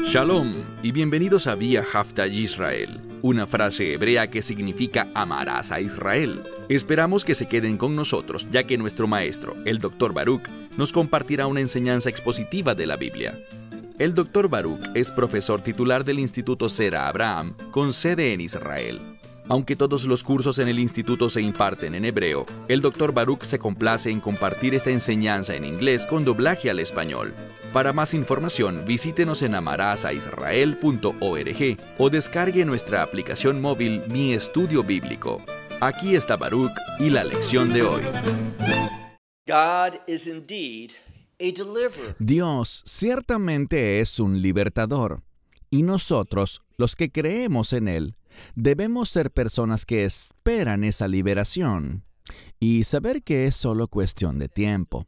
Shalom y bienvenidos a Vía Haftaj Israel, una frase hebrea que significa amarás a Israel. Esperamos que se queden con nosotros, ya que nuestro maestro, el Dr. Baruch, nos compartirá una enseñanza expositiva de la Biblia. El Dr. Baruch es profesor titular del Instituto Zera Abraham, con sede en Israel. Aunque todos los cursos en el instituto se imparten en hebreo, el Dr. Baruch se complace en compartir esta enseñanza en inglés con doblaje al español. Para más información, visítenos en amarasaisrael.org o descargue nuestra aplicación móvil Mi Estudio Bíblico. Aquí está Baruch y la lección de hoy. God is indeed a deliverer. Dios ciertamente es un libertador, y nosotros, los que creemos en Él, debemos ser personas que esperan esa liberación y saber que es solo cuestión de tiempo.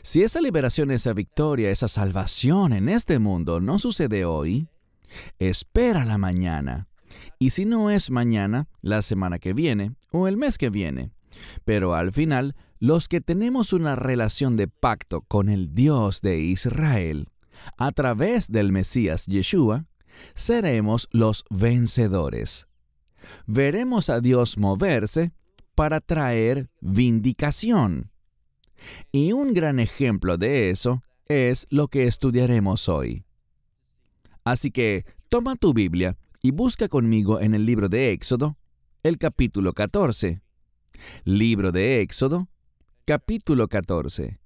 Si esa liberación, esa victoria, esa salvación en este mundo no sucede hoy, espera la mañana. Y si no es mañana, la semana que viene o el mes que viene. Pero al final, los que tenemos una relación de pacto con el Dios de Israel, a través del Mesías Yeshua, seremos los vencedores. Veremos a Dios moverse para traer vindicación. Y un gran ejemplo de eso es lo que estudiaremos hoy. Así que toma tu Biblia y busca conmigo en el libro de Éxodo, el capítulo 14. Libro de Éxodo, capítulo 14.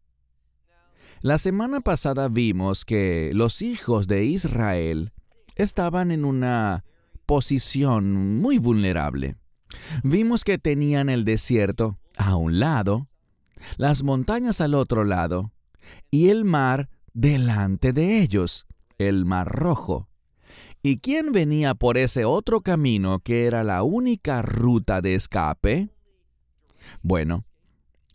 La semana pasada vimos que los hijos de Israel estaban en una posición muy vulnerable. Vimos que tenían el desierto a un lado, las montañas al otro lado, y el mar delante de ellos, el Mar Rojo. ¿Y quién venía por ese otro camino que era la única ruta de escape? Bueno,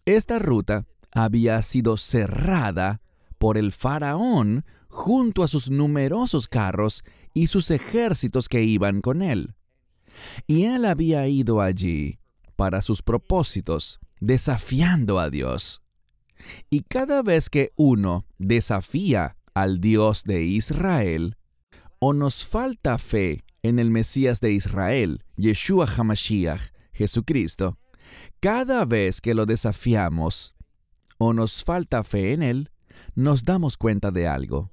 esta ruta había sido cerrada por el faraón junto a sus numerosos carros y sus ejércitos que iban con él. Y él había ido allí para sus propósitos, desafiando a Dios. Y cada vez que uno desafía al Dios de Israel, o nos falta fe en el Mesías de Israel, Yeshua HaMashiach, Jesucristo, cada vez que lo desafiamos, o nos falta fe en Él, nos damos cuenta de algo.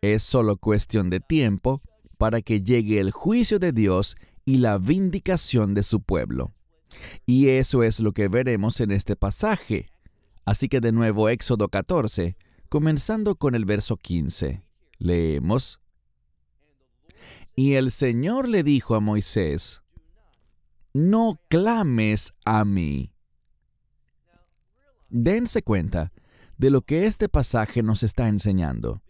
Es solo cuestión de tiempo para que llegue el juicio de Dios y la vindicación de su pueblo. Y eso es lo que veremos en este pasaje. Así que de nuevo Éxodo 14, comenzando con el verso 15. Leemos. Y el Señor le dijo a Moisés, no clames a mí. Dense cuenta de lo que este pasaje nos está enseñando.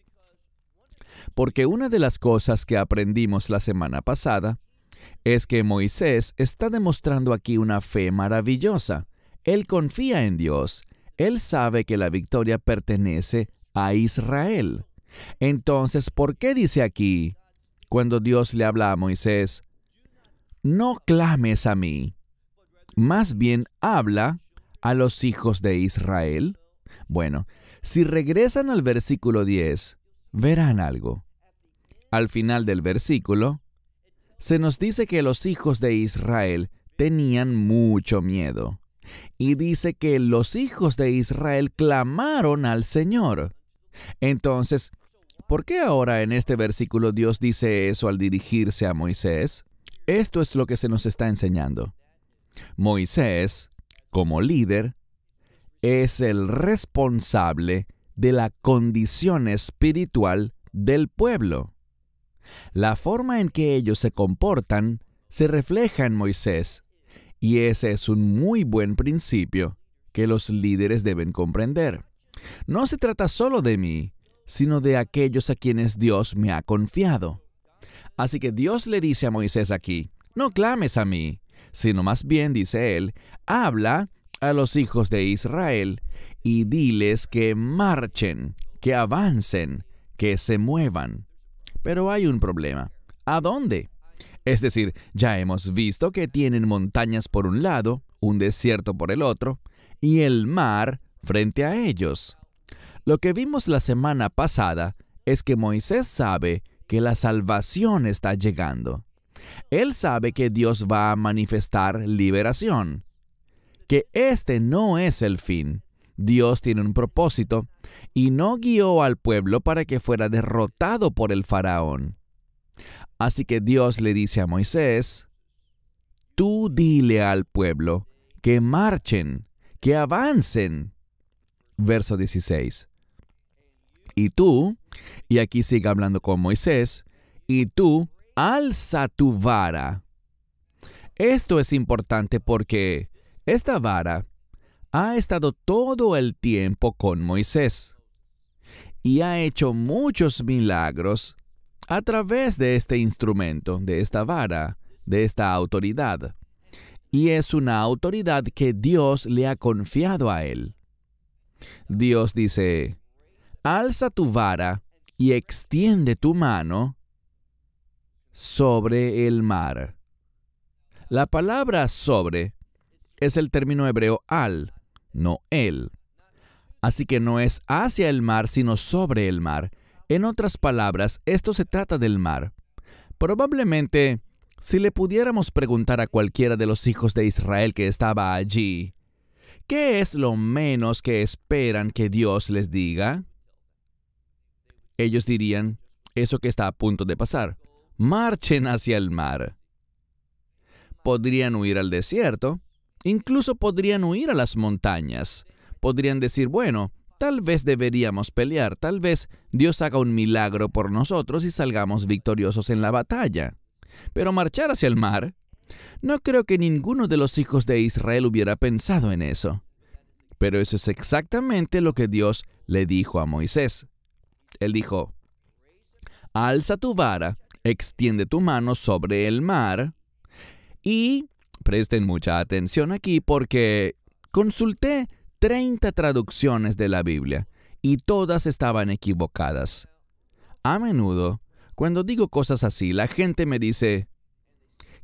Porque una de las cosas que aprendimos la semana pasada es que Moisés está demostrando aquí una fe maravillosa. Él confía en Dios. Él sabe que la victoria pertenece a Israel. Entonces, ¿por qué dice aquí, cuando Dios le habla a Moisés, no clames a mí? Más bien habla a los hijos de Israel. Bueno, si regresan al versículo 10, verán algo. Al final del versículo, se nos dice que los hijos de Israel tenían mucho miedo. Y dice que los hijos de Israel clamaron al Señor. Entonces, ¿por qué ahora en este versículo Dios dice eso al dirigirse a Moisés? Esto es lo que se nos está enseñando. Moisés, como líder, es el responsable de la condición espiritual del pueblo. La forma en que ellos se comportan se refleja en Moisés, y ese es un muy buen principio que los líderes deben comprender. No se trata solo de mí, sino de aquellos a quienes Dios me ha confiado. Así que Dios le dice a Moisés aquí, no clames a mí, sino más bien, dice él, habla a los hijos de Israel y diles que marchen, que avancen, que se muevan. Pero hay un problema. ¿A dónde? Es decir, ya hemos visto que tienen montañas por un lado, un desierto por el otro, y el mar frente a ellos. Lo que vimos la semana pasada es que Moisés sabe que la salvación está llegando. Él sabe que Dios va a manifestar liberación, que este no es el fin. Dios tiene un propósito y no guió al pueblo para que fuera derrotado por el faraón. Así que Dios le dice a Moisés, tú dile al pueblo que marchen, que avancen. Verso 16. Y aquí sigue hablando con Moisés, y tú alza tu vara. Esto es importante porque esta vara ha estado todo el tiempo con Moisés y ha hecho muchos milagros a través de este instrumento, de esta vara, de esta autoridad. Y es una autoridad que Dios le ha confiado a él. Dios dice, alza tu vara y extiende tu mano sobre el mar. La palabra sobre es el término hebreo al, no el. Así que no es hacia el mar, sino sobre el mar. En otras palabras, esto se trata del mar. Probablemente, si le pudiéramos preguntar a cualquiera de los hijos de Israel que estaba allí, ¿qué es lo menos que esperan que Dios les diga? Ellos dirían, eso que está a punto de pasar. Marchen hacia el mar. Podrían huir al desierto, incluso podrían huir a las montañas. Podrían decir, bueno, tal vez deberíamos pelear, tal vez Dios haga un milagro por nosotros y salgamos victoriosos en la batalla. Pero marchar hacia el mar, no creo que ninguno de los hijos de Israel hubiera pensado en eso. Pero eso es exactamente lo que Dios le dijo a Moisés. Él dijo, alza tu vara, extiende tu mano sobre el mar. Y presten mucha atención aquí porque consulté 30 traducciones de la Biblia y todas estaban equivocadas. A menudo, cuando digo cosas así, la gente me dice,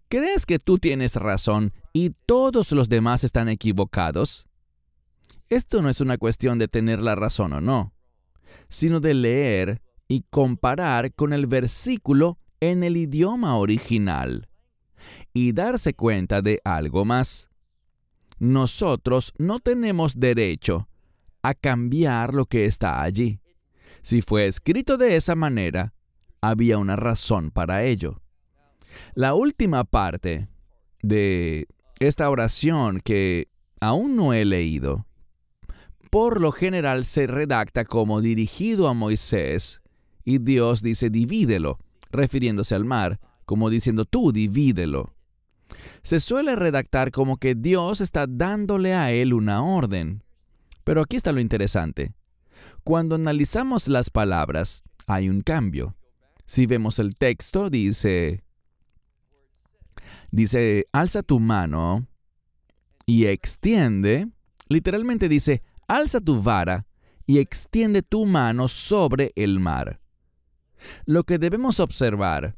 ¿crees que tú tienes razón y todos los demás están equivocados? Esto no es una cuestión de tener la razón o no, sino de leer y comparar con el versículo en el idioma original y darse cuenta de algo más. Nosotros no tenemos derecho a cambiar lo que está allí. Si fue escrito de esa manera, había una razón para ello. La última parte de esta oración que aún no he leído, por lo general se redacta como dirigido a Moisés, y Dios dice divídelo, refiriéndose al mar, como diciendo tú divídelo. Se suele redactar como que Dios está dándole a él una orden. Pero aquí está lo interesante. Cuando analizamos las palabras, hay un cambio. Si vemos el texto, dice, alza tu mano y extiende. Literalmente dice, alza tu vara y extiende tu mano sobre el mar. Lo que debemos observar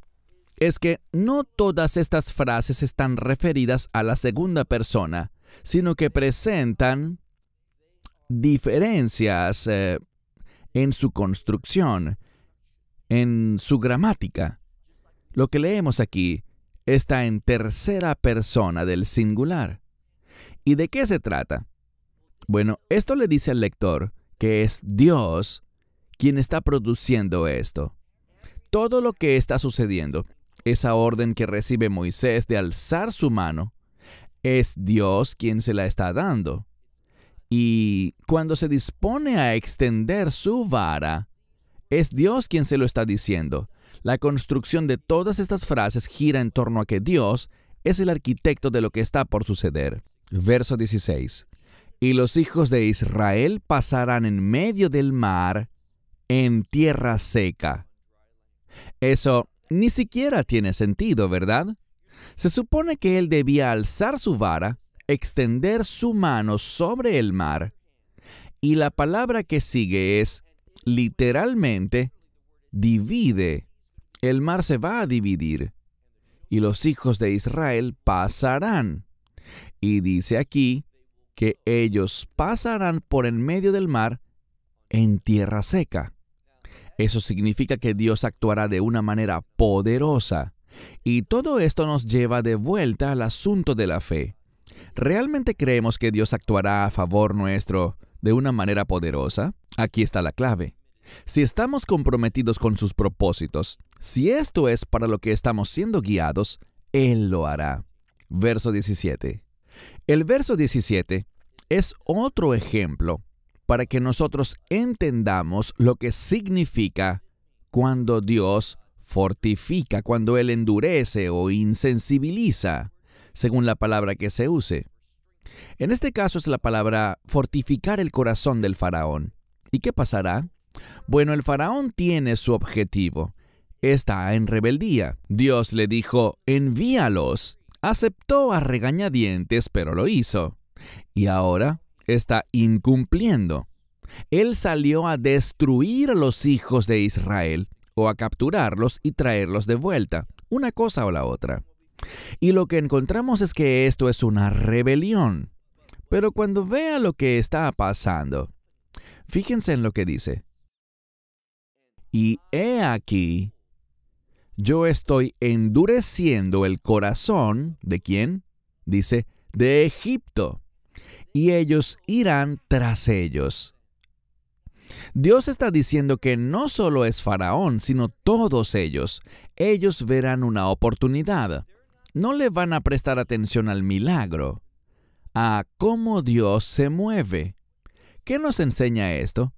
es que no todas estas frases están referidas a la segunda persona, sino que presentan diferencias en su construcción, en su gramática. Lo que leemos aquí está en tercera persona del singular. ¿Y de qué se trata? Bueno, esto le dice al lector que es Dios quien está produciendo esto. Todo lo que está sucediendo, esa orden que recibe Moisés de alzar su mano, es Dios quien se la está dando. Y cuando se dispone a extender su vara, es Dios quien se lo está diciendo. La construcción de todas estas frases gira en torno a que Dios es el arquitecto de lo que está por suceder. Verso 16. Y los hijos de Israel pasarán en medio del mar en tierra seca. Eso ni siquiera tiene sentido, ¿verdad? Se supone que él debía alzar su vara, extender su mano sobre el mar, y la palabra que sigue es, literalmente, divide. El mar se va a dividir, y los hijos de Israel pasarán. Y dice aquí que ellos pasarán por en medio del mar en tierra seca. Eso significa que Dios actuará de una manera poderosa. Y todo esto nos lleva de vuelta al asunto de la fe. ¿Realmente creemos que Dios actuará a favor nuestro de una manera poderosa? Aquí está la clave. Si estamos comprometidos con sus propósitos, si esto es para lo que estamos siendo guiados, Él lo hará. Verso 17. El verso 17 es otro ejemplo para que nosotros entendamos lo que significa cuando Dios fortifica, cuando Él endurece o insensibiliza, según la palabra que se use. En este caso es la palabra fortificar el corazón del faraón. ¿Y qué pasará? Bueno, el faraón tiene su objetivo. Está en rebeldía. Dios le dijo, envíalos. Aceptó a regañadientes, pero lo hizo. Y ahora está incumpliendo. Él salió a destruir a los hijos de Israel, o a capturarlos y traerlos de vuelta, una cosa o la otra. Y lo que encontramos es que esto es una rebelión. Pero cuando vea lo que está pasando, fíjense en lo que dice. Y he aquí, yo estoy endureciendo el corazón, ¿de quién? Dice, de Egipto, y ellos irán tras ellos. Dios está diciendo que no solo es Faraón, sino todos ellos. Ellos verán una oportunidad. No le van a prestar atención al milagro, a cómo Dios se mueve. ¿Qué nos enseña esto?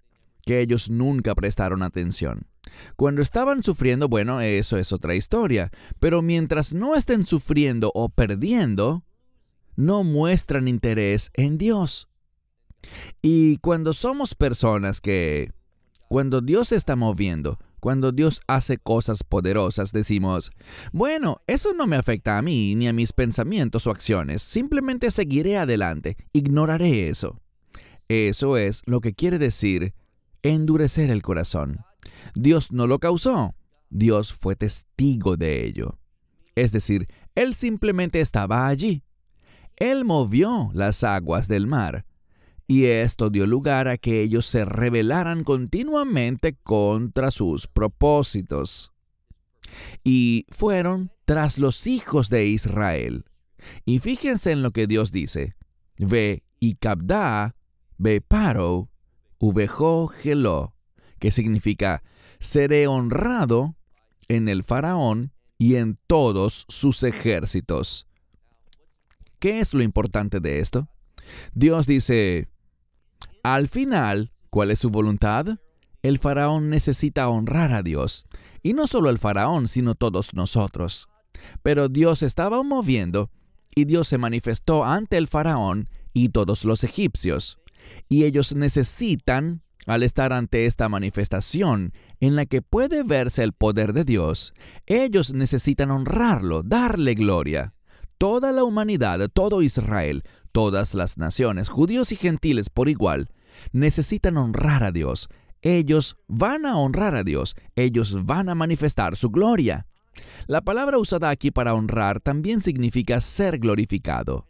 Que ellos nunca prestaron atención. Cuando estaban sufriendo, bueno, eso es otra historia. Pero mientras no estén sufriendo o perdiendo, no muestran interés en Dios. Y cuando somos personas que, cuando Dios se está moviendo, cuando Dios hace cosas poderosas, decimos, bueno, eso no me afecta a mí ni a mis pensamientos o acciones, simplemente seguiré adelante, ignoraré eso. Eso es lo que quiere decir endurecer el corazón. Dios no lo causó, Dios fue testigo de ello. Es decir, Él simplemente estaba allí. Él movió las aguas del mar. Y esto dio lugar a que ellos se rebelaran continuamente contra sus propósitos. Y fueron tras los hijos de Israel. Y fíjense en lo que Dios dice. Ve y Cabda, ve Paro, uvejo Geló, que significa, seré honrado en el faraón y en todos sus ejércitos. ¿Qué es lo importante de esto? Dios dice, al final, ¿cuál es su voluntad? El faraón necesita honrar a Dios. Y no solo el faraón, sino todos nosotros. Pero Dios estaba moviendo, y Dios se manifestó ante el faraón y todos los egipcios. Y ellos necesitan, al estar ante esta manifestación, en la que puede verse el poder de Dios, ellos necesitan honrarlo, darle gloria. Toda la humanidad, todo Israel, todas las naciones, judíos y gentiles por igual, necesitan honrar a Dios. Ellos van a honrar a Dios. Ellos van a manifestar su gloria. La palabra usada aquí para honrar también significa ser glorificado.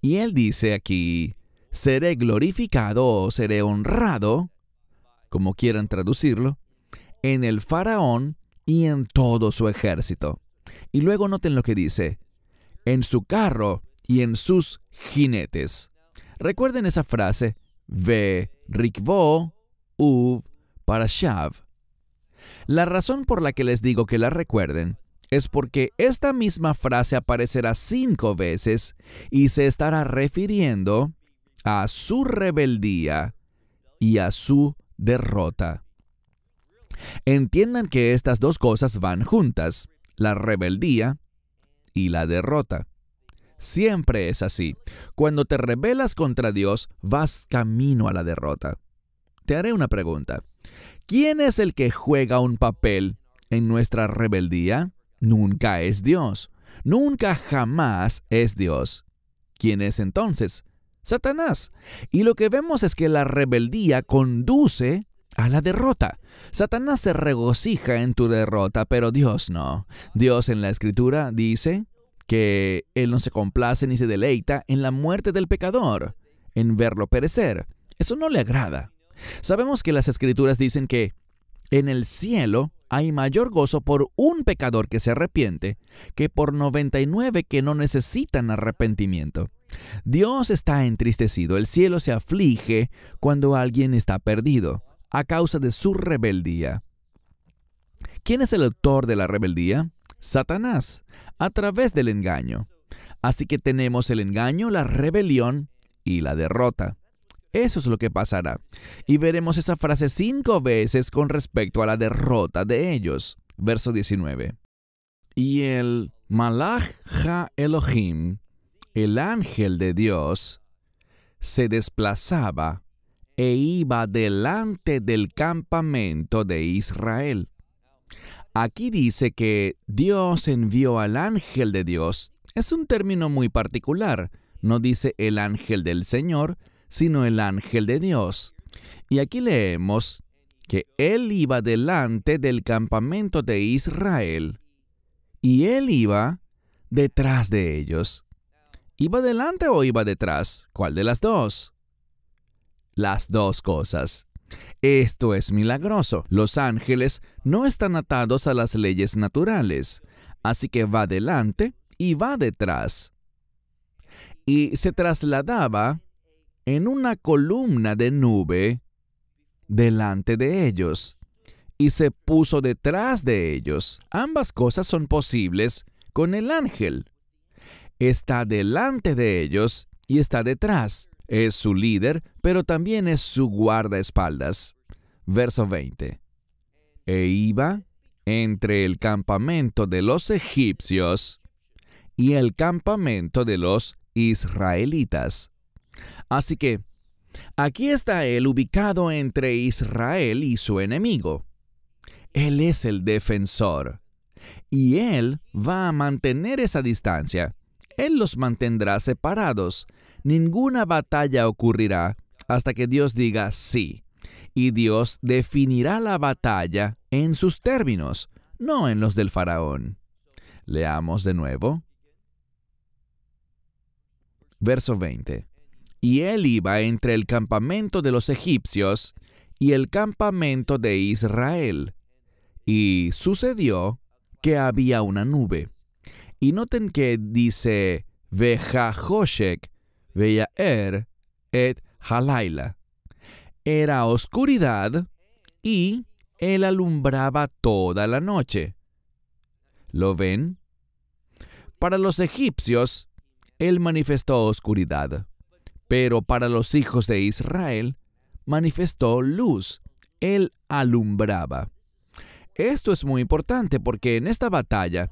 Y Él dice aquí, seré glorificado o seré honrado, como quieran traducirlo, en el faraón y en todo su ejército. Y luego noten lo que dice, en su carro y en sus jinetes. Recuerden esa frase, ve rikbo uv parashav. La razón por la que les digo que la recuerden es porque esta misma frase aparecerá 5 veces y se estará refiriendo a su rebeldía y a su derrota. Entiendan que estas dos cosas van juntas, la rebeldía y la derrota. Siempre es así. Cuando te rebelas contra Dios, vas camino a la derrota. Te haré una pregunta. ¿Quién es el que juega un papel en nuestra rebeldía? Nunca es Dios. Nunca jamás es Dios. ¿Quién es entonces? Satanás. Y lo que vemos es que la rebeldía conduce a la derrota. Satanás se regocija en tu derrota, pero Dios no. Dios en la Escritura dice que Él no se complace ni se deleita en la muerte del pecador, en verlo perecer. Eso no le agrada. Sabemos que las Escrituras dicen que en el cielo hay mayor gozo por un pecador que se arrepiente que por 99 que no necesitan arrepentimiento. Dios está entristecido, el cielo se aflige cuando alguien está perdido a causa de su rebeldía. ¿Quién es el autor de la rebeldía? Satanás, a través del engaño. Así que tenemos el engaño, la rebelión y la derrota. Eso es lo que pasará. Y veremos esa frase 5 veces con respecto a la derrota de ellos. Verso 19. Y el Malach Ha-Elohim, el ángel de Dios, se desplazaba e iba delante del campamento de Israel. Aquí dice que Dios envió al ángel de Dios. Es un término muy particular. No dice el ángel del Señor, sino el ángel de Dios. Y aquí leemos que Él iba delante del campamento de Israel y Él iba detrás de ellos. ¿Iba delante o iba detrás? ¿Cuál de las dos? Las dos cosas. Esto es milagroso. Los ángeles no están atados a las leyes naturales, así que va delante y va detrás. Y se trasladaba en una columna de nube delante de ellos, y se puso detrás de ellos. Ambas cosas son posibles con el ángel. Está delante de ellos y está detrás. Es su líder, pero también es su guardaespaldas. Verso 20. E iba entre el campamento de los egipcios y el campamento de los israelitas. Así que aquí está él ubicado entre Israel y su enemigo. Él es el defensor. Y él va a mantener esa distancia. Él los mantendrá separados. Ninguna batalla ocurrirá hasta que Dios diga sí. Y Dios definirá la batalla en sus términos, no en los del faraón. Leamos de nuevo. Verso 20. Y él iba entre el campamento de los egipcios y el campamento de Israel. Y sucedió que había una nube. Y noten que dice, Vejajoshek, Veyaer et Halaila. Era oscuridad y él alumbraba toda la noche. ¿Lo ven? Para los egipcios, él manifestó oscuridad. Pero para los hijos de Israel, manifestó luz. Él alumbraba. Esto es muy importante porque en esta batalla,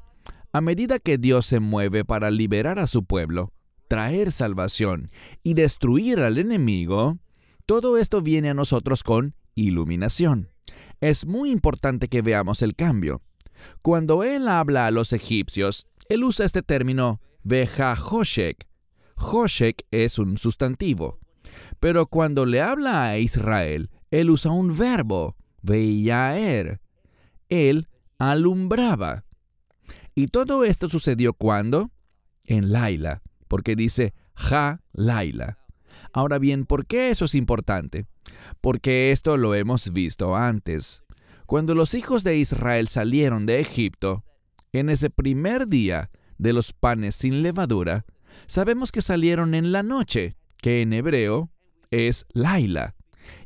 a medida que Dios se mueve para liberar a su pueblo, traer salvación y destruir al enemigo, todo esto viene a nosotros con iluminación. Es muy importante que veamos el cambio. Cuando él habla a los egipcios, él usa este término Vejajoshek. Joshek es un sustantivo. Pero cuando le habla a Israel, él usa un verbo, Veyaer. Él alumbraba. Y todo esto sucedió ¿cuándo? En Laila, porque dice Ha-Laila. Ahora bien, ¿por qué eso es importante? Porque esto lo hemos visto antes. Cuando los hijos de Israel salieron de Egipto, en ese primer día de los panes sin levadura, sabemos que salieron en la noche, que en hebreo es Laila.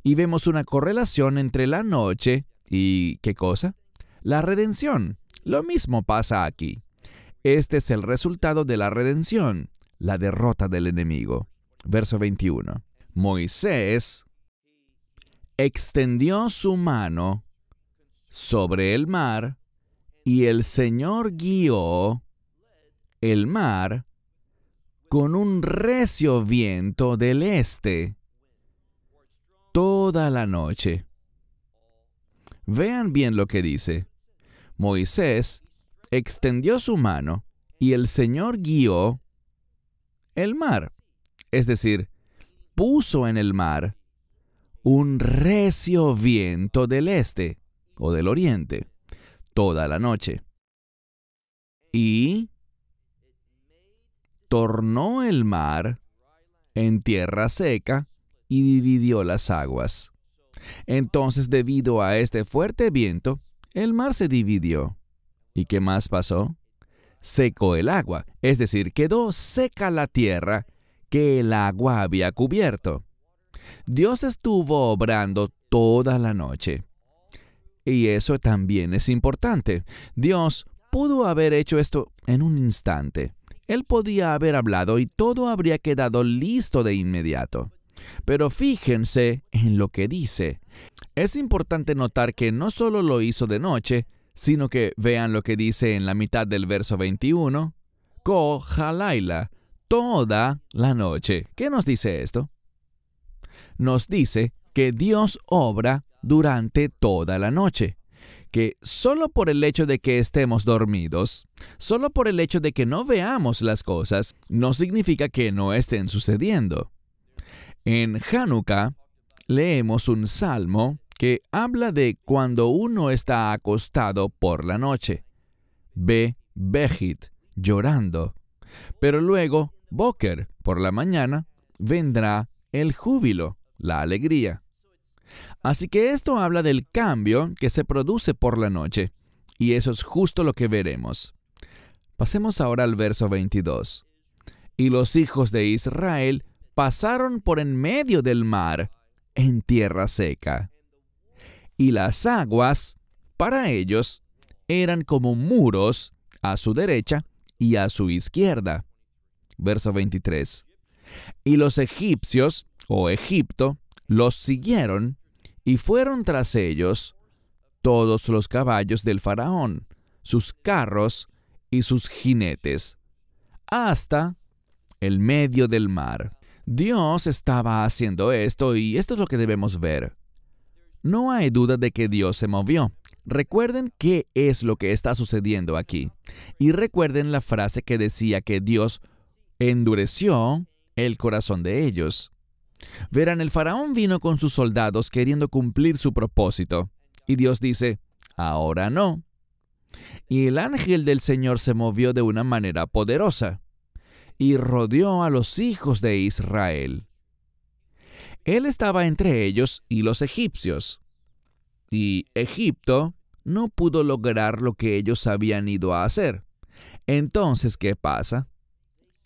Y vemos una correlación entre la noche y ¿qué cosa? La redención. Lo mismo pasa aquí. Este es el resultado de la redención, la derrota del enemigo. Verso 21. Moisés extendió su mano sobre el mar y el Señor guió el mar con un recio viento del este toda la noche. Vean bien lo que dice. Moisés extendió su mano y el Señor guió el mar. Es decir, puso en el mar un recio viento del este o del oriente toda la noche. Y tornó el mar en tierra seca y dividió las aguas. Entonces, debido a este fuerte viento, el mar se dividió. ¿Y qué más pasó? Secó el agua, es decir, quedó seca la tierra que el agua había cubierto. Dios estuvo obrando toda la noche. Y eso también es importante. Dios pudo haber hecho esto en un instante. Él podía haber hablado y todo habría quedado listo de inmediato. Pero fíjense en lo que dice. Es importante notar que no solo lo hizo de noche, sino que vean lo que dice en la mitad del verso 21, Ko halaila, toda la noche. ¿Qué nos dice esto? Nos dice que Dios obra durante toda la noche, que solo por el hecho de que estemos dormidos, solo por el hecho de que no veamos las cosas, no significa que no estén sucediendo. En Hanukkah leemos un salmo que habla de cuando uno está acostado por la noche. Ve Behit, llorando. Pero luego, Boker, por la mañana, vendrá el júbilo, la alegría. Así que esto habla del cambio que se produce por la noche, y eso es justo lo que veremos. Pasemos ahora al verso 22. Y los hijos de Israel pasaron por en medio del mar, en tierra seca. Y las aguas, para ellos, eran como muros a su derecha y a su izquierda. Verso 23. Y los egipcios, o Egipto, los siguieron, y fueron tras ellos todos los caballos del faraón, sus carros y sus jinetes, hasta el medio del mar. Dios estaba haciendo esto, y esto es lo que debemos ver. No hay duda de que Dios se movió. Recuerden qué es lo que está sucediendo aquí. Y recuerden la frase que decía que Dios endureció el corazón de ellos. Verán, el faraón vino con sus soldados queriendo cumplir su propósito. Y Dios dice, ahora no. Y el ángel del Señor se movió de una manera poderosa y rodeó a los hijos de Israel. Él estaba entre ellos y los egipcios. Y Egipto no pudo lograr lo que ellos habían ido a hacer. Entonces, ¿qué pasa?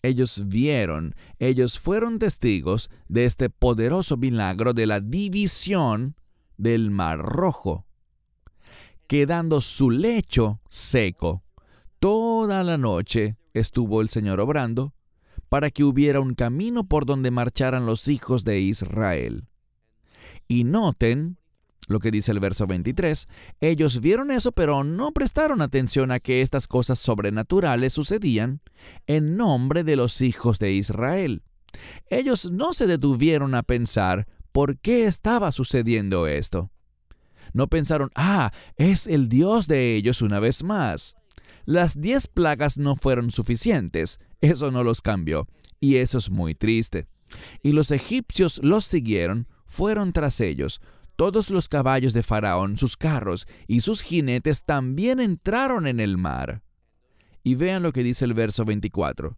Ellos vieron, ellos fueron testigos de este poderoso milagro de la división del Mar Rojo, quedando su lecho seco. Toda la noche estuvo el Señor obrando para que hubiera un camino por donde marcharan los hijos de Israel. Y noten lo que dice el verso 23, ellos vieron eso, pero no prestaron atención a que estas cosas sobrenaturales sucedían en nombre de los hijos de Israel. Ellos no se detuvieron a pensar por qué estaba sucediendo esto. No pensaron, es el Dios de ellos una vez más. Las 10 plagas no fueron suficientes, eso no los cambió, y eso es muy triste. Y los egipcios los siguieron, fueron tras ellos. Todos los caballos de Faraón, sus carros y sus jinetes también entraron en el mar. Y vean lo que dice el verso 24.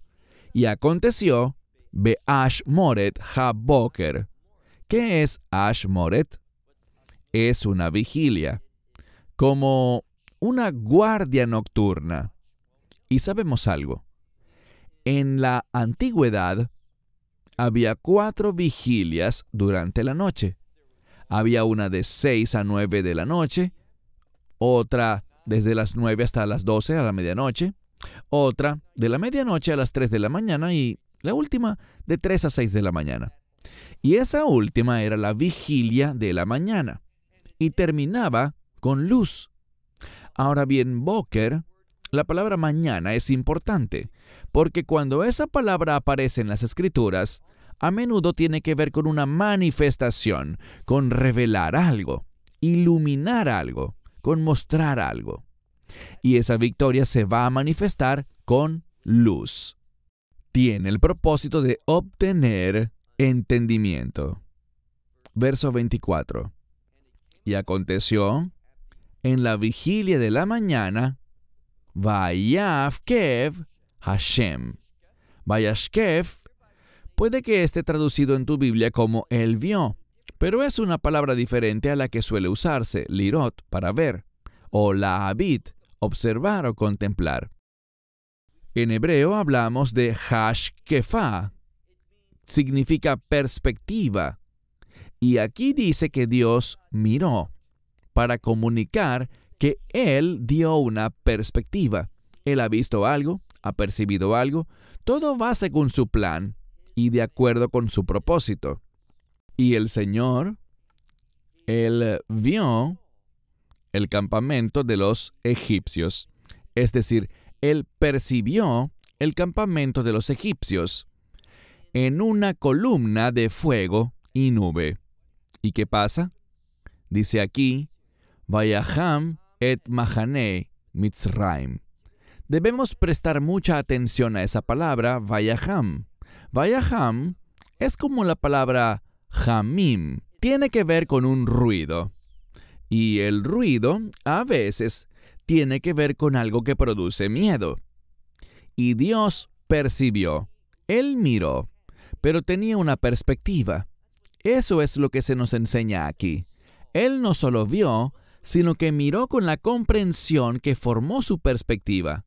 Y aconteció, Be'ashmoret ha-boker. ¿Qué es Ashmoret? Es una vigilia, como una guardia nocturna. Y sabemos algo. En la antigüedad, había 4 vigilias durante la noche. Había una de 6 a 9 de la noche, otra desde las 9 hasta las 12 a la medianoche, otra de la medianoche a las 3 de la mañana y la última de 3 a 6 de la mañana. Y esa última era la vigilia de la mañana y terminaba con luz. Ahora bien, Boker, la palabra mañana es importante, porque cuando esa palabra aparece en las Escrituras, a menudo tiene que ver con una manifestación, con revelar algo, iluminar algo, con mostrar algo. Y esa victoria se va a manifestar con luz. Tiene el propósito de obtener entendimiento. Verso 24. Y aconteció, en la vigilia de la mañana, Vayafkev Hashem. Vayashkev puede que esté traducido en tu Biblia como Él vio, pero es una palabra diferente a la que suele usarse, lirot, para ver, o lahabit, observar o contemplar. En hebreo hablamos de hashkefa, significa perspectiva, y aquí dice que Dios miró, para comunicar que Él dio una perspectiva. Él ha visto algo, ha percibido algo, todo va según su plan y de acuerdo con su propósito. Y el Señor, Él vio el campamento de los egipcios. Es decir, Él percibió el campamento de los egipcios en una columna de fuego y nube. ¿Y qué pasa? Dice aquí, Vayaham et Mahane Mitzraim. Debemos prestar mucha atención a esa palabra, Vayaham. Vayaham es como la palabra Hamim. Tiene que ver con un ruido. Y el ruido, a veces, tiene que ver con algo que produce miedo. Y Dios percibió. Él miró, pero tenía una perspectiva. Eso es lo que se nos enseña aquí. Él no solo vio, sino que miró con la comprensión que formó su perspectiva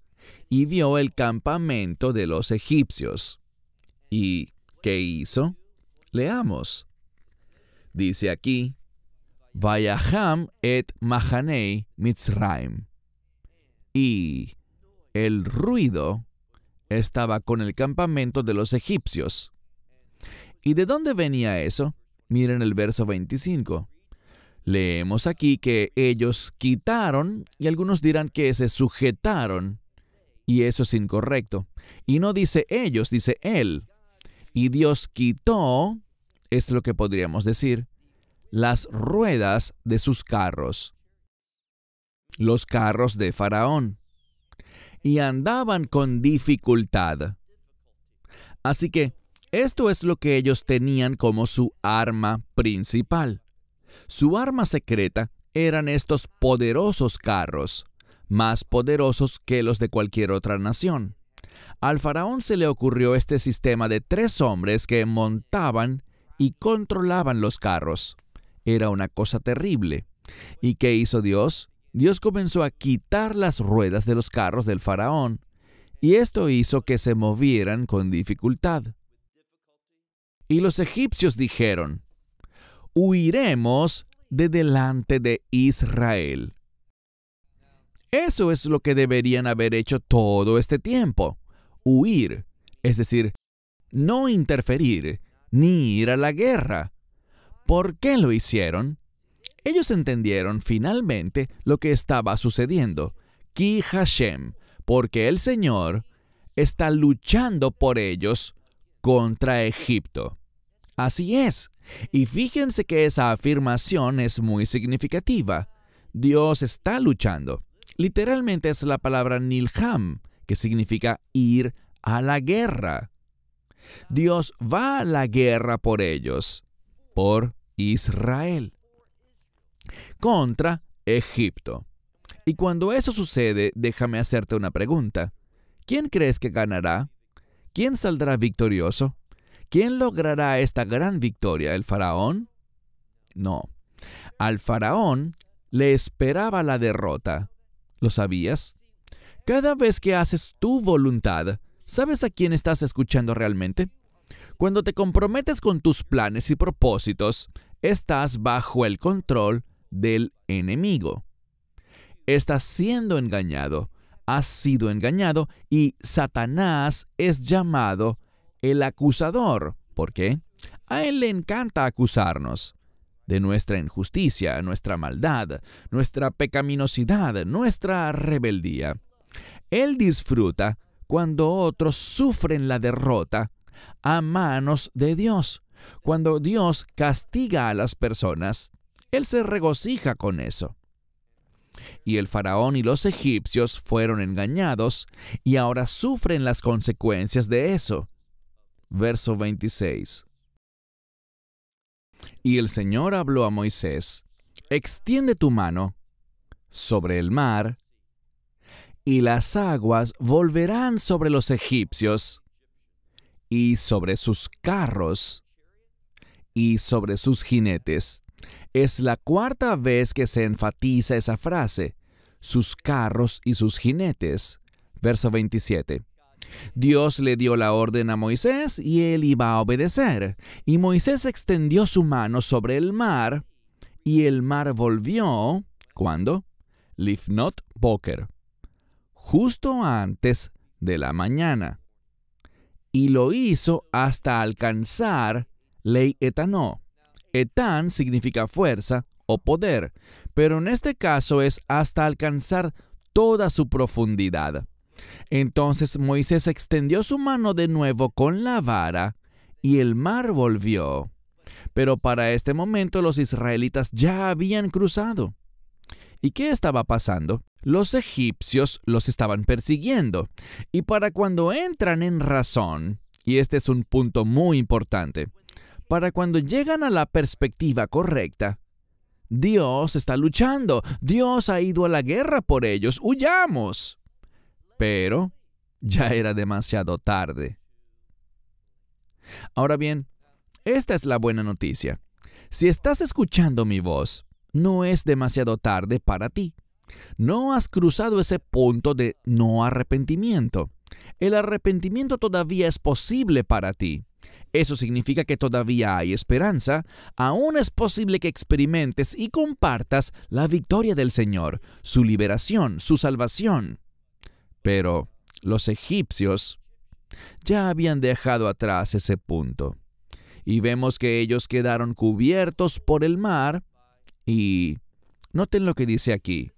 y vio el campamento de los egipcios. ¿Y qué hizo? Leamos. Dice aquí, Vayaham et Mahane Mitzraim. Y el ruido estaba con el campamento de los egipcios. ¿Y de dónde venía eso? Miren el verso 25. Leemos aquí que ellos quitaron, y algunos dirán que se sujetaron, y eso es incorrecto. Y no dice ellos, dice Él. Y Dios quitó, es lo que podríamos decir, las ruedas de sus carros, los carros de Faraón, y andaban con dificultad. Así que esto es lo que ellos tenían como su arma principal. Su arma secreta eran estos poderosos carros, más poderosos que los de cualquier otra nación. Al faraón se le ocurrió este sistema de 3 hombres que montaban y controlaban los carros. Era una cosa terrible. ¿Y qué hizo Dios? Dios comenzó a quitar las ruedas de los carros del faraón, y esto hizo que se movieran con dificultad. Y los egipcios dijeron, huiremos de delante de Israel. Eso es lo que deberían haber hecho todo este tiempo. Huir, es decir, no interferir ni ir a la guerra. ¿Por qué lo hicieron? Ellos entendieron finalmente lo que estaba sucediendo. Ki Hashem, porque el Señor está luchando por ellos contra Egipto. Así es. Y fíjense que esa afirmación es muy significativa. Dios está luchando. Literalmente es la palabra nilham, que significa ir a la guerra. Dios va a la guerra por ellos, por Israel, contra Egipto. Y cuando eso sucede, déjame hacerte una pregunta. ¿Quién crees que ganará? ¿Quién saldrá victorioso? ¿Quién logrará esta gran victoria? ¿El faraón? No. Al faraón le esperaba la derrota. ¿Lo sabías? Cada vez que haces tu voluntad, ¿sabes a quién estás escuchando realmente? Cuando te comprometes con tus planes y propósitos, estás bajo el control del enemigo. Estás siendo engañado, has sido engañado y Satanás es llamado el acusador. ¿Por qué? A él le encanta acusarnos de nuestra injusticia, nuestra maldad, nuestra pecaminosidad, nuestra rebeldía. Él disfruta cuando otros sufren la derrota a manos de Dios. Cuando Dios castiga a las personas, Él se regocija con eso. Y el faraón y los egipcios fueron engañados y ahora sufren las consecuencias de eso. Verso 26. Y el Señor habló a Moisés: extiende tu mano sobre el mar, y las aguas volverán sobre los egipcios y sobre sus carros, y sobre sus jinetes. Es la cuarta vez que se enfatiza esa frase, sus carros y sus jinetes. Verso 27. Dios le dio la orden a Moisés y él iba a obedecer. Y Moisés extendió su mano sobre el mar y el mar volvió, ¿cuándo? Lifnot Boker, justo antes de la mañana. Y lo hizo hasta alcanzar Lei Etanó. Etán significa fuerza o poder, pero en este caso es hasta alcanzar toda su profundidad. Entonces Moisés extendió su mano de nuevo con la vara y el mar volvió. Pero para este momento los israelitas ya habían cruzado. ¿Y qué estaba pasando? Los egipcios los estaban persiguiendo. Y para cuando entran en razón, y este es un punto muy importante, para cuando llegan a la perspectiva correcta, Dios está luchando. Dios ha ido a la guerra por ellos. ¡Huyamos! Pero ya era demasiado tarde. Ahora bien, esta es la buena noticia. Si estás escuchando mi voz, no es demasiado tarde para ti. No has cruzado ese punto de no arrepentimiento. El arrepentimiento todavía es posible para ti. Eso significa que todavía hay esperanza. Aún es posible que experimentes y compartas la victoria del Señor, su liberación, su salvación. Pero los egipcios ya habían dejado atrás ese punto. Y vemos que ellos quedaron cubiertos por el mar. Y noten lo que dice aquí.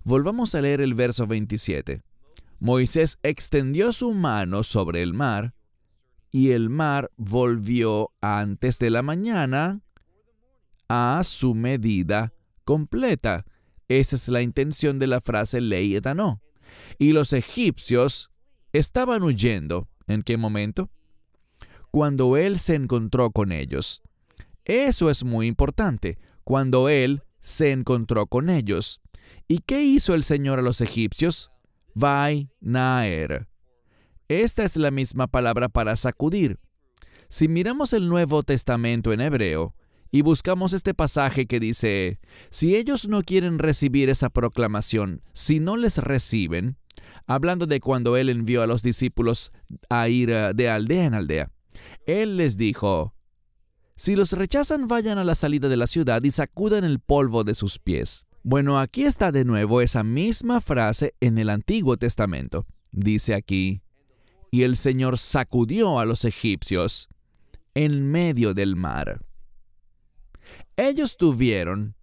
Volvamos a leer el verso 27. Moisés extendió su mano sobre el mar, y el mar volvió antes de la mañana a su medida completa. Esa es la intención de la frase Lei Etanó. Y los egipcios estaban huyendo. ¿En qué momento? Cuando él se encontró con ellos. Eso es muy importante. Cuando él se encontró con ellos. ¿Y qué hizo el Señor a los egipcios? Vai naer. Esta es la misma palabra para sacudir. Si miramos el Nuevo Testamento en hebreo y buscamos este pasaje que dice, si ellos no quieren recibir esa proclamación, si no les reciben, hablando de cuando él envió a los discípulos a ir de aldea en aldea, él les dijo, si los rechazan, vayan a la salida de la ciudad y sacudan el polvo de sus pies. Bueno, aquí está de nuevo esa misma frase en el Antiguo Testamento. Dice aquí, y el Señor sacudió a los egipcios en medio del mar. Ellos tuvieron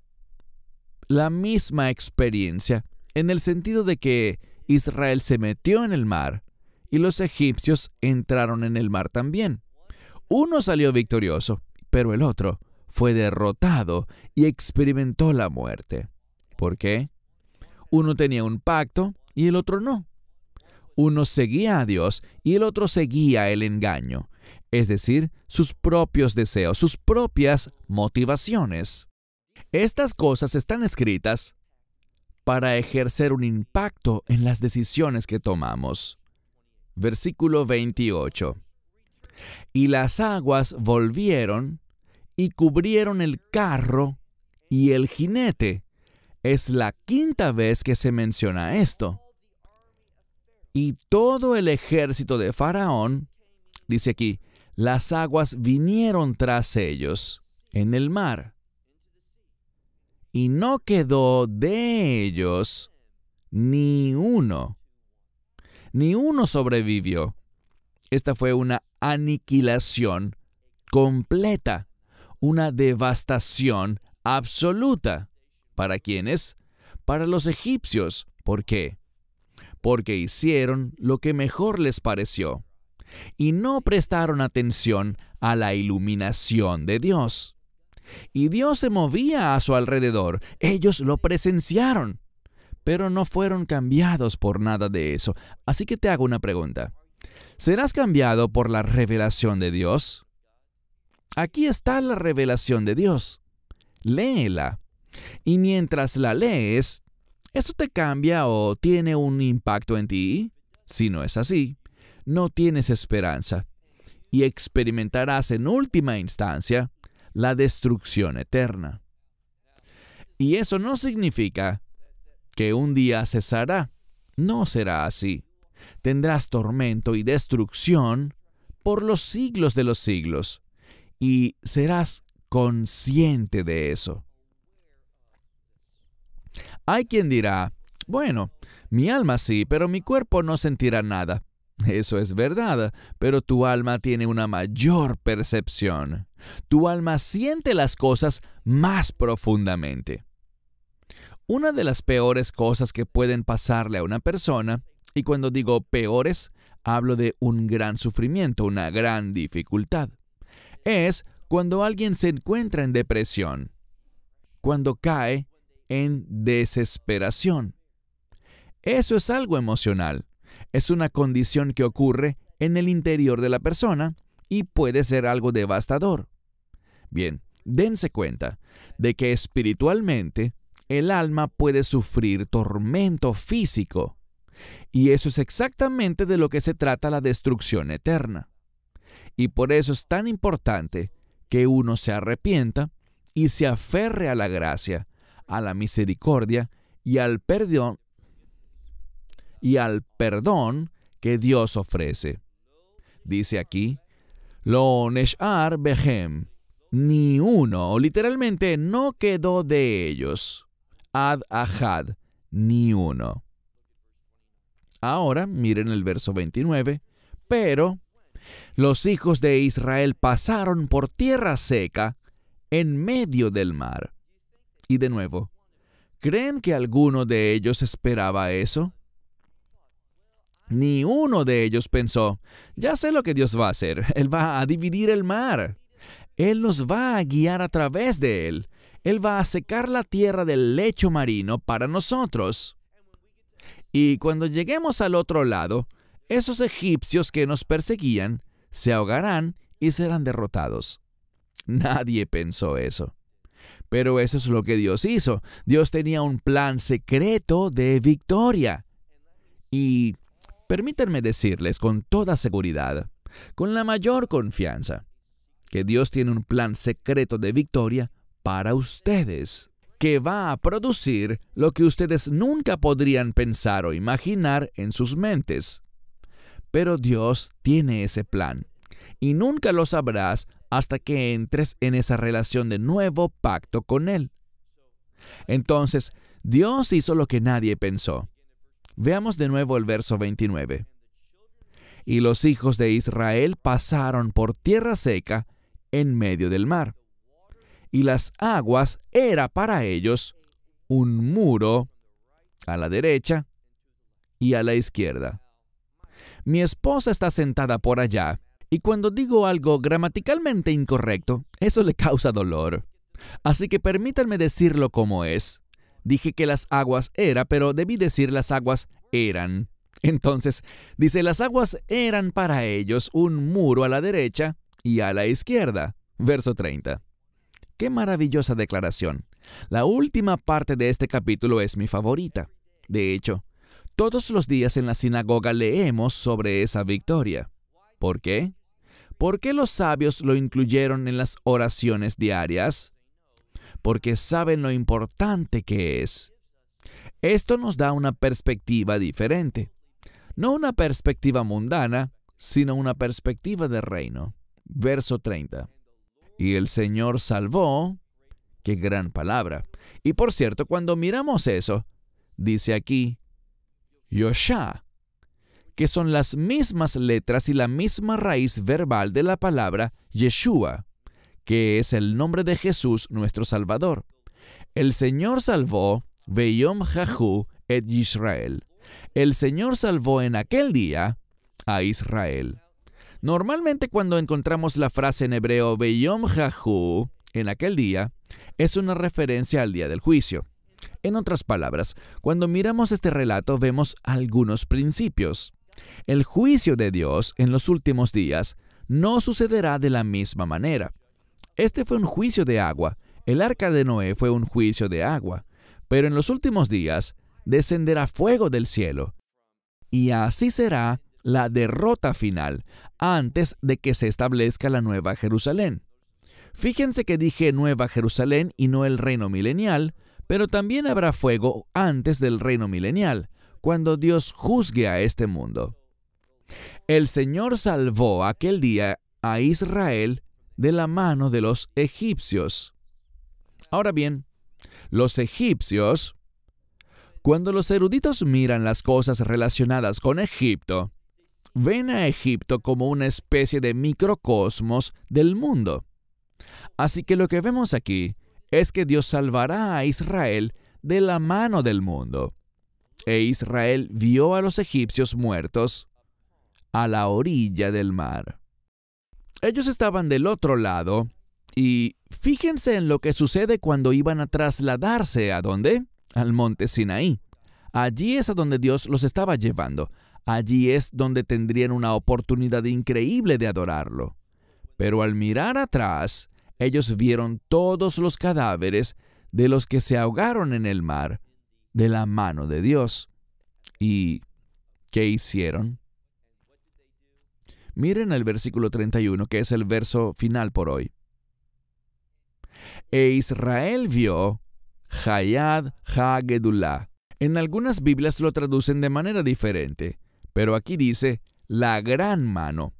la misma experiencia en el sentido de que Israel se metió en el mar y los egipcios entraron en el mar también. Uno salió victorioso, pero el otro fue derrotado y experimentó la muerte. ¿Por qué? Uno tenía un pacto y el otro no. Uno seguía a Dios y el otro seguía el engaño, es decir, sus propios deseos, sus propias motivaciones. Estas cosas están escritas para ejercer un impacto en las decisiones que tomamos. Versículo 28. Y las aguas volvieron y cubrieron el carro y el jinete. Es la quinta vez que se menciona esto. Y todo el ejército de Faraón, dice aquí, las aguas vinieron tras ellos en el mar. Y no quedó de ellos ni uno. Ni uno sobrevivió. Esta fue una aniquilación completa, una devastación absoluta. ¿Para quiénes? Para los egipcios. ¿Por qué? Porque hicieron lo que mejor les pareció y no prestaron atención a la iluminación de Dios. Y Dios se movía a su alrededor. Ellos lo presenciaron, pero no fueron cambiados por nada de eso. Así que te hago una pregunta. ¿Serás cambiado por la revelación de Dios? Aquí está la revelación de Dios. Léela. Y mientras la lees, ¿eso te cambia o tiene un impacto en ti? Si no es así, no tienes esperanza y experimentarás en última instancia la destrucción eterna. Y eso no significa que un día cesará. No será así. Tendrás tormento y destrucción por los siglos de los siglos, y serás consciente de eso. Hay quien dirá, bueno, mi alma sí, pero mi cuerpo no sentirá nada. Eso es verdad, pero tu alma tiene una mayor percepción. Tu alma siente las cosas más profundamente. Una de las peores cosas que pueden pasarle a una persona, y cuando digo peores, hablo de un gran sufrimiento, una gran dificultad, es cuando alguien se encuentra en depresión, cuando cae en desesperación. Eso es algo emocional. Es una condición que ocurre en el interior de la persona y puede ser algo devastador. Bien, dense cuenta de que espiritualmente el alma puede sufrir tormento físico. Y eso es exactamente de lo que se trata la destrucción eterna. Y por eso es tan importante que uno se arrepienta y se aferre a la gracia, a la misericordia y al perdón que Dios ofrece. Dice aquí, Lo neshar behem, ni uno, o literalmente no quedó de ellos, ad ahad, ni uno. Ahora, miren el verso 29, pero los hijos de Israel pasaron por tierra seca en medio del mar. Y de nuevo, ¿creen que alguno de ellos esperaba eso? Ni uno de ellos pensó, ya sé lo que Dios va a hacer. Él va a dividir el mar. Él nos va a guiar a través de él. Él va a secar la tierra del lecho marino para nosotros. Y cuando lleguemos al otro lado, esos egipcios que nos perseguían se ahogarán y serán derrotados. Nadie pensó eso. Pero eso es lo que Dios hizo. Dios tenía un plan secreto de victoria. Y permítanme decirles con toda seguridad, con la mayor confianza, que Dios tiene un plan secreto de victoria para ustedes, que va a producir lo que ustedes nunca podrían pensar o imaginar en sus mentes. Pero Dios tiene ese plan, y nunca lo sabrás hasta que entres en esa relación de nuevo pacto con Él. Entonces, Dios hizo lo que nadie pensó. Veamos de nuevo el verso 29. Y los hijos de Israel pasaron por tierra seca en medio del mar. Y las aguas era para ellos un muro a la derecha y a la izquierda. Mi esposa está sentada por allá, y cuando digo algo gramaticalmente incorrecto, eso le causa dolor. Así que permítanme decirlo como es. Dije que las aguas era, pero debí decir las aguas eran. Entonces, dice, las aguas eran para ellos un muro a la derecha y a la izquierda. Verso 30. ¡Qué maravillosa declaración! La última parte de este capítulo es mi favorita. De hecho, todos los días en la sinagoga leemos sobre esa victoria. ¿Por qué? ¿Por qué los sabios lo incluyeron en las oraciones diarias? Porque saben lo importante que es. Esto nos da una perspectiva diferente. No una perspectiva mundana, sino una perspectiva de reino. Verso 30. Y el Señor salvó. ¡Qué gran palabra! Y por cierto, cuando miramos eso, dice aquí, Yoshá, que son las mismas letras y la misma raíz verbal de la palabra Yeshua, que es el nombre de Jesús nuestro Salvador. El Señor salvó, Veyom Jahu et Yisrael. El Señor salvó en aquel día a Israel. Normalmente cuando encontramos la frase en hebreo Veyom Jahu, en aquel día, es una referencia al día del juicio. En otras palabras, cuando miramos este relato vemos algunos principios. El juicio de Dios en los últimos días no sucederá de la misma manera. Este fue un juicio de agua. El arca de Noé fue un juicio de agua. Pero en los últimos días descenderá fuego del cielo. Y así será la derrota final, antes de que se establezca la nueva Jerusalén. Fíjense que dije Nueva Jerusalén y no el reino milenial, pero también habrá fuego antes del reino milenial, cuando Dios juzgue a este mundo. El Señor salvó aquel día a Israel de la mano de los egipcios. Ahora bien, los egipcios, cuando los eruditos miran las cosas relacionadas con Egipto, ven a Egipto como una especie de microcosmos del mundo. Así que lo que vemos aquí es que Dios salvará a Israel de la mano del mundo. E Israel vio a los egipcios muertos a la orilla del mar. Ellos estaban del otro lado y fíjense en lo que sucede cuando iban a trasladarse. ¿A dónde? Al monte Sinaí. Allí es a donde Dios los estaba llevando. Allí es donde tendrían una oportunidad increíble de adorarlo. Pero al mirar atrás, ellos vieron todos los cadáveres de los que se ahogaron en el mar de la mano de Dios. ¿Y qué hicieron? Miren el versículo 31, que es el verso final por hoy. E Israel vio Hayad HaGedulah. En algunas Biblias lo traducen de manera diferente, pero aquí dice la gran mano.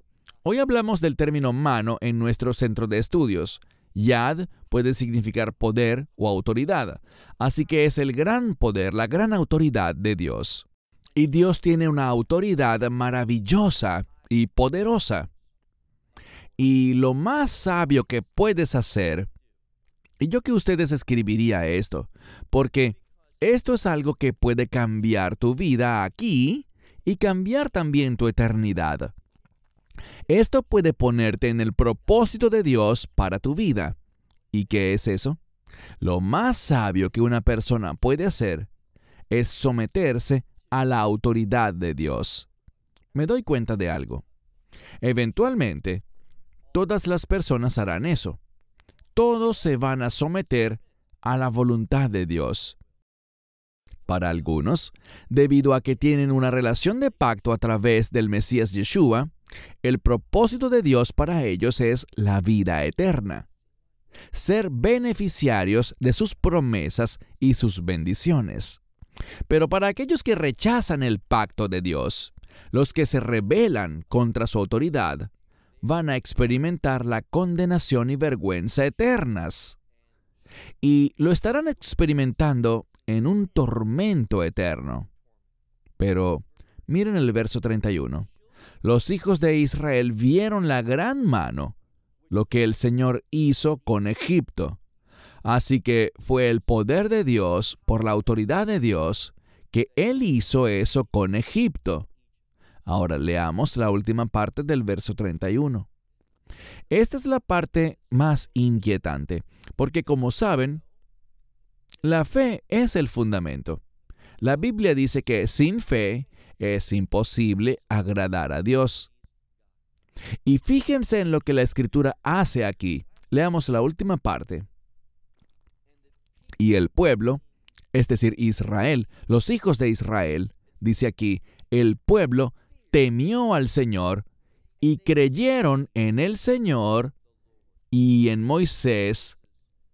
Hoy hablamos del término mano en nuestro centro de estudios. Yad puede significar poder o autoridad, así que es el gran poder, la gran autoridad de Dios. Y Dios tiene una autoridad maravillosa y poderosa. Y lo más sabio que puedes hacer, y yo que ustedes escribiría esto, porque esto es algo que puede cambiar tu vida aquí y cambiar también tu eternidad. Esto puede ponerte en el propósito de Dios para tu vida. ¿Y qué es eso? Lo más sabio que una persona puede hacer es someterse a la autoridad de Dios. Me doy cuenta de algo. Eventualmente, todas las personas harán eso. Todos se van a someter a la voluntad de Dios. Para algunos, debido a que tienen una relación de pacto a través del Mesías Yeshua, el propósito de Dios para ellos es la vida eterna. Ser beneficiarios de sus promesas y sus bendiciones. Pero para aquellos que rechazan el pacto de Dios, los que se rebelan contra su autoridad, van a experimentar la condenación y vergüenza eternas. Y lo estarán experimentando en un tormento eterno. Pero miren el verso 31. Los hijos de Israel vieron la gran mano, lo que el Señor hizo con Egipto. Así que fue el poder de Dios, por la autoridad de Dios, que Él hizo eso con Egipto. Ahora leamos la última parte del verso 31. Esta es la parte más inquietante, porque como saben, la fe es el fundamento. La Biblia dice que sin fe es imposible agradar a Dios. Y fíjense en lo que la Escritura hace aquí. Leamos la última parte. Y el pueblo, es decir, Israel, los hijos de Israel, dice aquí, el pueblo temió al Señor y creyeron en el Señor y en Moisés,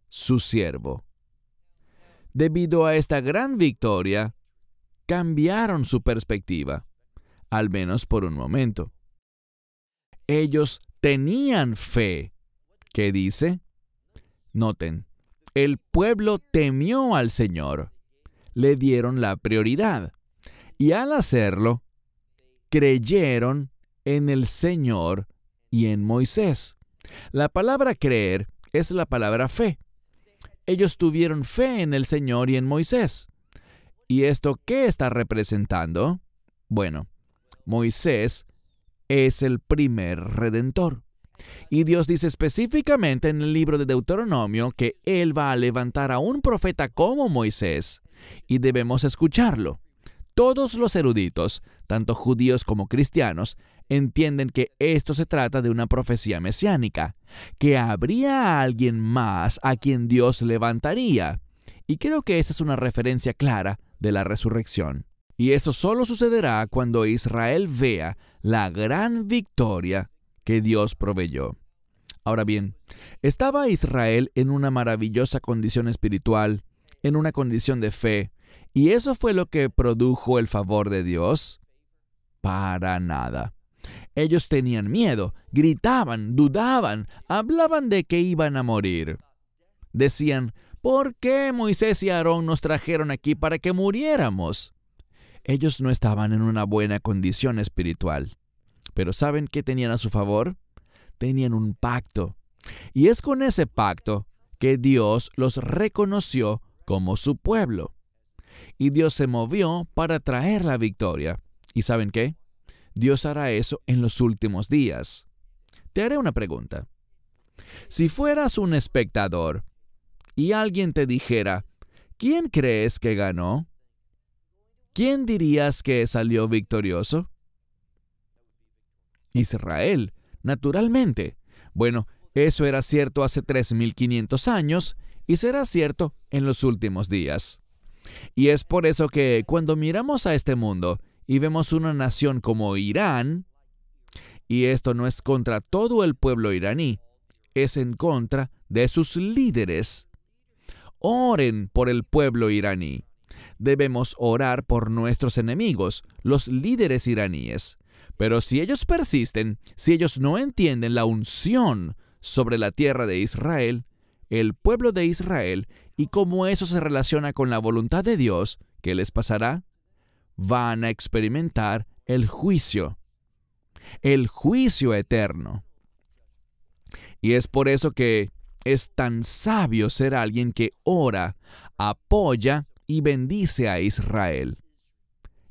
su siervo. Debido a esta gran victoria, cambiaron su perspectiva, al menos por un momento. Ellos tenían fe. ¿Qué dice? Noten, el pueblo temió al Señor, le dieron la prioridad, y al hacerlo, creyeron en el Señor y en Moisés. La palabra creer es la palabra fe. Ellos tuvieron fe en el Señor y en Moisés. ¿Y esto qué está representando? Bueno, Moisés es el primer redentor. Y Dios dice específicamente en el libro de Deuteronomio que Él va a levantar a un profeta como Moisés, y debemos escucharlo. Todos los eruditos, tanto judíos como cristianos, entienden que esto se trata de una profecía mesiánica, que habría alguien más a quien Dios levantaría. Y creo que esa es una referencia clara de la resurrección. Y eso solo sucederá cuando Israel vea la gran victoria que Dios proveyó. Ahora bien, ¿estaba Israel en una maravillosa condición espiritual, en una condición de fe, y eso fue lo que produjo el favor de Dios? Para nada. Ellos tenían miedo, gritaban, dudaban, hablaban de que iban a morir. Decían, ¿por qué Moisés y Aarón nos trajeron aquí para que muriéramos? Ellos no estaban en una buena condición espiritual. Pero ¿saben qué tenían a su favor? Tenían un pacto. Y es con ese pacto que Dios los reconoció como su pueblo. Y Dios se movió para traer la victoria. ¿Y saben qué? Dios hará eso en los últimos días. Te haré una pregunta. Si fueras un espectador y alguien te dijera, ¿quién crees que ganó? ¿Quién dirías que salió victorioso? Israel, naturalmente. Bueno, eso era cierto hace 3.500 años y será cierto en los últimos días. Y es por eso que cuando miramos a este mundo y vemos una nación como Irán, y esto no es contra todo el pueblo iraní, es en contra de sus líderes. Oren por el pueblo iraní. Debemos orar por nuestros enemigos, los líderes iraníes. Pero si ellos persisten, si ellos no entienden la unción sobre la tierra de Israel, el pueblo de Israel, y cómo eso se relaciona con la voluntad de Dios, ¿qué les pasará? Van a experimentar el juicio eterno. Y es por eso que es tan sabio ser alguien que ora, apoya y bendice a Israel.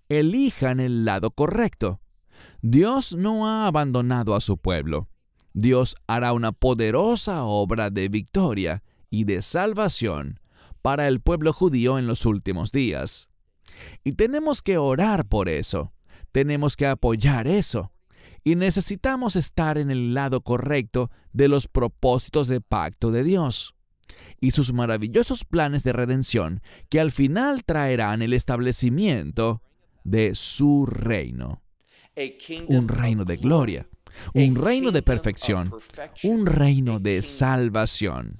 Elijan el lado correcto. Dios no ha abandonado a su pueblo. Dios hará una poderosa obra de victoria y de salvación para el pueblo judío en los últimos días. Y tenemos que orar por eso. Tenemos que apoyar eso. Y necesitamos estar en el lado correcto de los propósitos de pacto de Dios y sus maravillosos planes de redención que al final traerán el establecimiento de su reino. Un reino de gloria, un reino de perfección, un reino de salvación.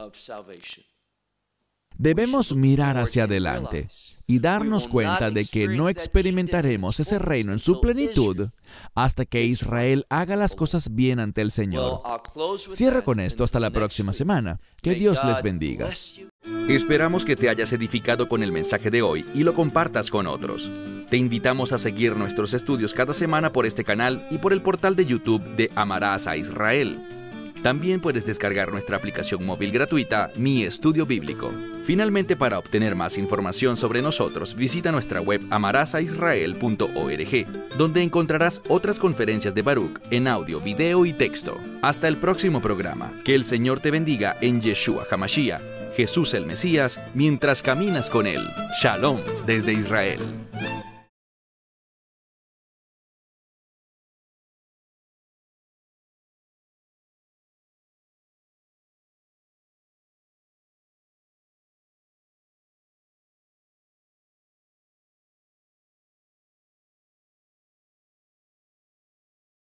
Debemos mirar hacia adelante y darnos cuenta de que no experimentaremos ese reino en su plenitud hasta que Israel haga las cosas bien ante el Señor. Cierro con esto hasta la próxima semana. Que Dios les bendiga. Esperamos que te hayas edificado con el mensaje de hoy y lo compartas con otros. Te invitamos a seguir nuestros estudios cada semana por este canal y por el portal de YouTube de Amarás a Israel. También puedes descargar nuestra aplicación móvil gratuita, Mi Estudio Bíblico. Finalmente, para obtener más información sobre nosotros, visita nuestra web amarasaisrael.org, donde encontrarás otras conferencias de Baruch en audio, video y texto. Hasta el próximo programa. Que el Señor te bendiga en Yeshua HaMashiach, Jesús el Mesías, mientras caminas con Él. Shalom desde Israel.